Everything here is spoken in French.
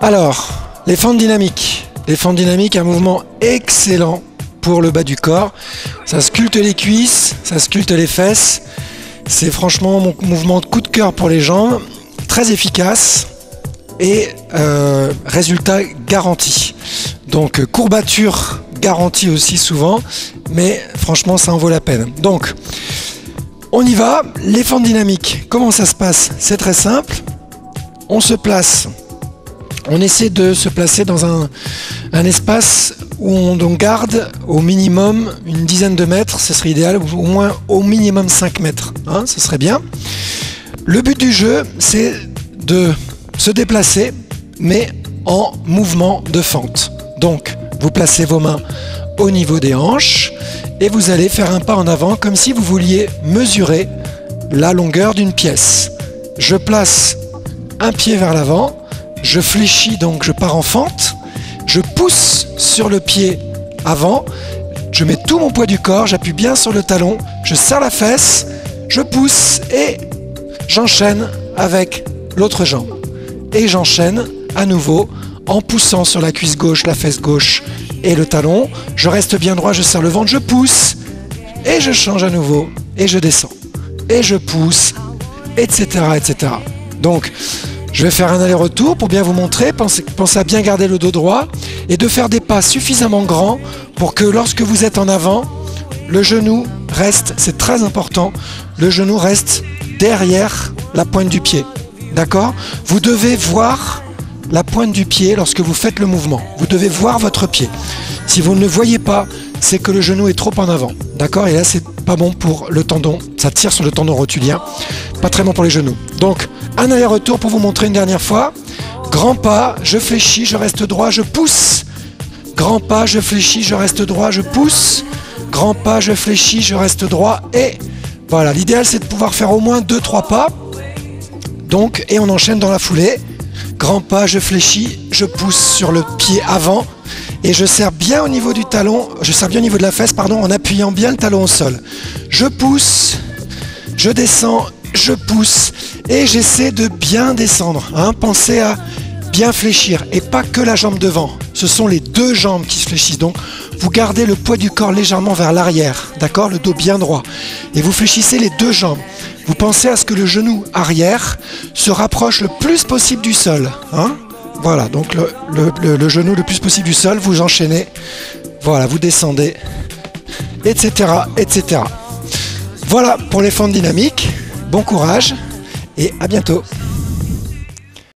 Alors, les fentes dynamiques. Les fentes dynamiques, un mouvement excellent pour le bas du corps. Ça sculpte les cuisses, ça sculpte les fesses. C'est franchement mon mouvement de coup de cœur pour les jambes. Très efficace et résultat garanti. Donc courbature garantie aussi souvent, mais franchement ça en vaut la peine. Donc on y va, les fentes dynamiques. Comment ça se passe? C'est très simple. On se place. On essaie de se placer dans un espace où on garde au minimum une dizaine de mètres, ce serait idéal, ou au moins au minimum 5 mètres, hein, ce serait bien. Le but du jeu, c'est de se déplacer, mais en mouvement de fente. Donc, vous placez vos mains au niveau des hanches et vous allez faire un pas en avant comme si vous vouliez mesurer la longueur d'une pièce. Je place un pied vers l'avant, je fléchis, donc je pars en fente, je pousse sur le pied avant, je mets tout mon poids du corps, j'appuie bien sur le talon, je serre la fesse, je pousse et j'enchaîne avec l'autre jambe. Et j'enchaîne à nouveau en poussant sur la cuisse gauche, la fesse gauche et le talon. Je reste bien droit, je serre le ventre, je pousse et je change à nouveau et je descends. Et je pousse, etc. etc. Donc, je vais faire un aller-retour pour bien vous montrer. Pensez à bien garder le dos droit et de faire des pas suffisamment grands pour que lorsque vous êtes en avant, le genou reste, c'est très important, le genou reste derrière la pointe du pied. D'accord? Vous devez voir la pointe du pied lorsque vous faites le mouvement. Vous devez voir votre pied. Si vous ne le voyez pas, c'est que le genou est trop en avant. D'accord? Et là, c'est pas bon pour le tendon. Ça tire sur le tendon rotulien. Pas très bon pour les genoux. Donc, un aller-retour pour vous montrer une dernière fois. Grand pas, je fléchis, je reste droit, je pousse. Grand pas, je fléchis, je reste droit, je pousse. Grand pas, je fléchis, je reste droit. Et voilà, l'idéal, c'est de pouvoir faire au moins 2-3 pas. Donc, et on enchaîne dans la foulée. Grand pas, je fléchis, je pousse sur le pied avant et je serre bien au niveau du talon, je serre bien au niveau de la fesse, pardon, en appuyant bien le talon au sol. Je pousse, je descends, je pousse et j'essaie de bien descendre. Hein. Pensez à bien fléchir et pas que la jambe devant. Ce sont les deux jambes qui se fléchissent. Donc, vous gardez le poids du corps légèrement vers l'arrière, d'accord, le dos bien droit. Et vous fléchissez les deux jambes. Vous pensez à ce que le genou arrière se rapproche le plus possible du sol. Hein, voilà, donc le genou le plus possible du sol, vous enchaînez. Voilà, vous descendez, etc., etc. Voilà pour les fentes dynamiques. Bon courage et à bientôt.